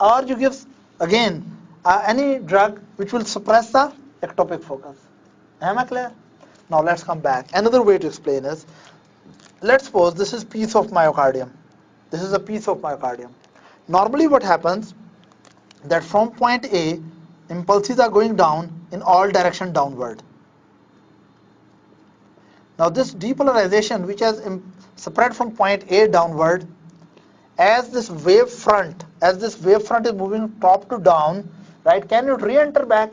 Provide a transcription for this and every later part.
or you give again any drug which will suppress the ectopic focus. Am I clear? Now let's come back. Another way to explain is, let's suppose this is piece of myocardium. This is a piece of myocardium. Normally what happens, that from point A, impulses are going down in all direction downward. Now this depolarization which has spread from point A downward, as this wave front is moving top to down, right, can it re-enter back?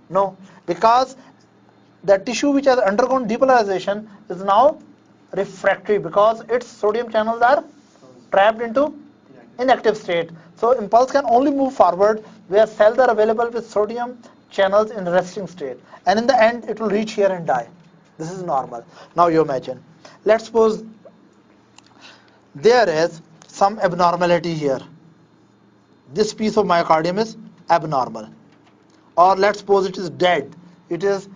No, because the tissue which has undergone depolarization is now refractory because its sodium channels are trapped into inactive state. So impulse can only move forward where cells are available with sodium channels in resting state, and in the end it will reach here and die. This is normal. Now you imagine, let's suppose there is some abnormality here. This piece of myocardium is abnormal, or let's suppose it is dead. It is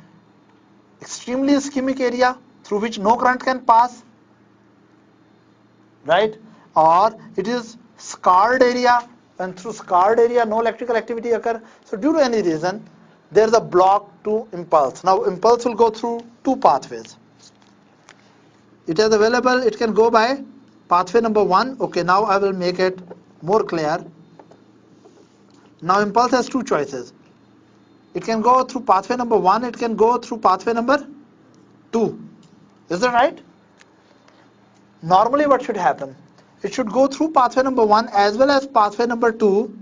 extremely ischemic area through which no current can pass, right? Or it is scarred area, and through scarred area no electrical activity occur. So due to any reason there is a block to impulse. Now impulse will go through two pathways. It is available, it can go by pathway number 1. Okay, now I will make it more clear. Now impulse has two choices. It can go through pathway number 1, it can go through pathway number 2. Is that right? Normally what should happen? It should go through pathway number 1 as well as pathway number 2,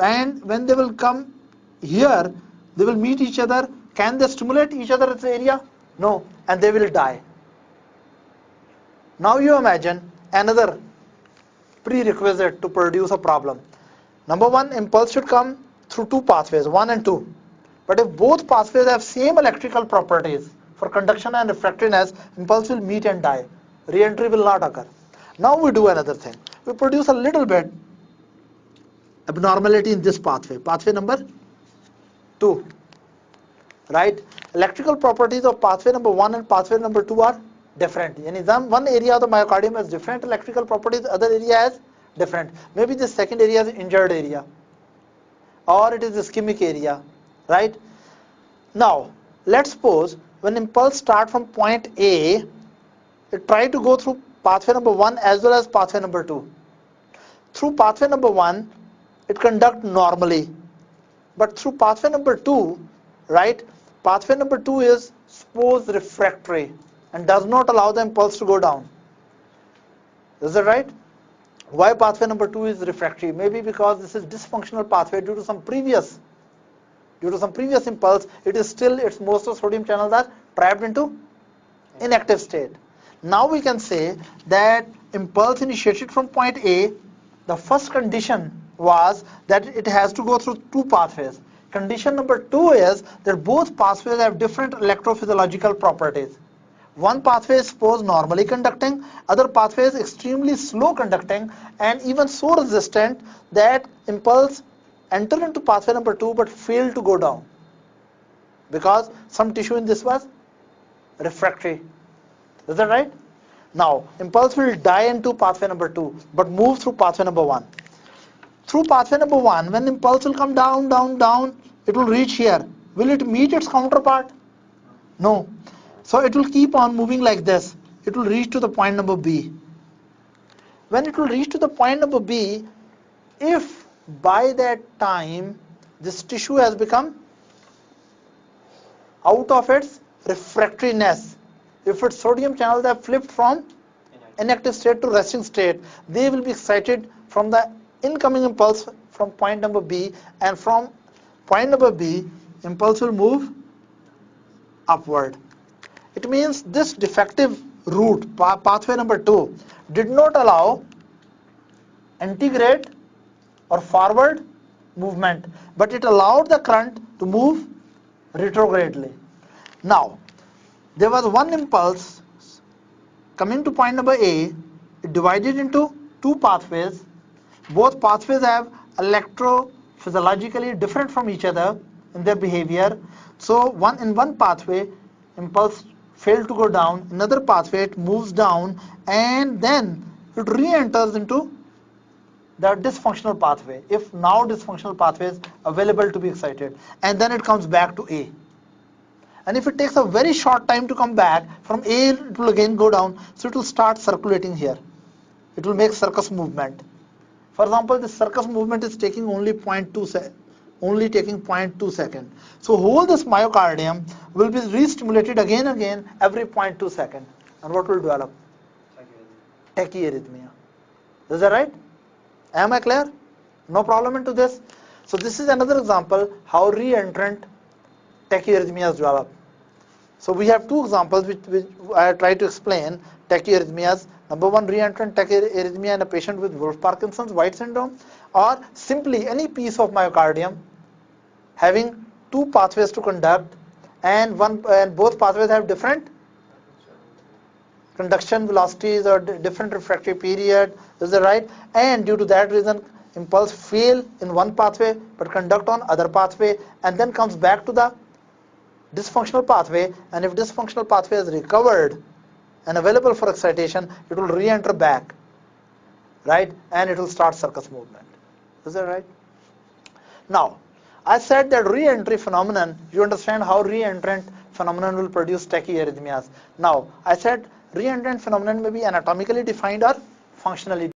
and when they will come here, they will meet each other. Can they stimulate each other's area? No, and they will die. Now you imagine another prerequisite to produce a problem. Number 1, impulse should come through two pathways, 1 and 2. But if both pathways have same electrical properties for conduction and refractoriness, impulse will meet and die. Re-entry will not occur. Now we do another thing. We produce a little bit abnormality in this pathway, pathway number 2. Right? Electrical properties of pathway number 1 and pathway number 2 are different. One area of the myocardium has different electrical properties, other area has different. Maybe the second area is injured area, or it is ischemic area, right? Now let's suppose when impulse start from point A, it try to go through pathway number 1 as well as pathway number 2. Through pathway number 1 it conduct normally, but through pathway number 2, right, pathway number 2 is suppose refractory and does not allow the impulse to go down. Is that right? Why pathway number 2 is refractory? Maybe because this is dysfunctional pathway due to some previous impulse. It is still, its most of sodium channels are trapped into inactive state. Now we can say that impulse initiated from point A, the first condition was that it has to go through two pathways. Condition number 2 is that both pathways have different electrophysiological properties. One pathway is suppose normally conducting, other pathway is extremely slow conducting and even so resistant that impulse enter into pathway number 2 but fail to go down because some tissue in this was refractory. Is that right? Now impulse will die into pathway number 2 but move through pathway number 1. Through pathway number 1, when impulse will come down, down, down, it will reach here. Will it meet its counterpart? No. So it will keep on moving like this. It will reach to the point number B. When it will reach to the point number B, if by that time this tissue has become out of its refractoriness, if its sodium channels have flipped from inactive state to resting state, they will be excited from the incoming impulse from point number B, and from point number B, impulse will move upward. It means this defective route, pathway number 2, did not allow antegrade or forward movement, but it allowed the current to move retrogradely. Now, there was one impulse coming to point number A, it divided into two pathways. Both pathways have electrophysiologically different from each other in their behavior. So in one pathway, impulse failed to go down, another pathway it moves down and then it re-enters into the dysfunctional pathway, if now dysfunctional pathway is available to be excited, and then it comes back to A. And if it takes a very short time to come back, from A it will again go down, so it will start circulating here. It will make circus movement. For example, this circus movement is taking only 0.2 second. So whole this myocardium will be re-stimulated again every 0.2 second. And what will develop? Tachyarrhythmia. Is that right? Am I clear? No problem into this? So this is another example how re-entrant tachyarrhythmias develop. So we have two examples which I try to explain tachyarrhythmias. Number one, re-entrant tachyarrhythmia in a patient with Wolff-Parkinson's White syndrome, or simply any piece of myocardium having two pathways to conduct, and both pathways have different conduction velocities or different refractory period. Is that right? And due to that reason, impulse fail in one pathway but conduct on other pathway, and then comes back to the dysfunctional pathway. And if dysfunctional pathway is recovered and available for excitation, it will re-enter back, right? And it will start circus movement. Is that right? Now, I said that re-entry phenomenon, you understand how re-entrant phenomenon will produce tachyarrhythmias. Now, I said re-entrant phenomenon may be anatomically defined or functionally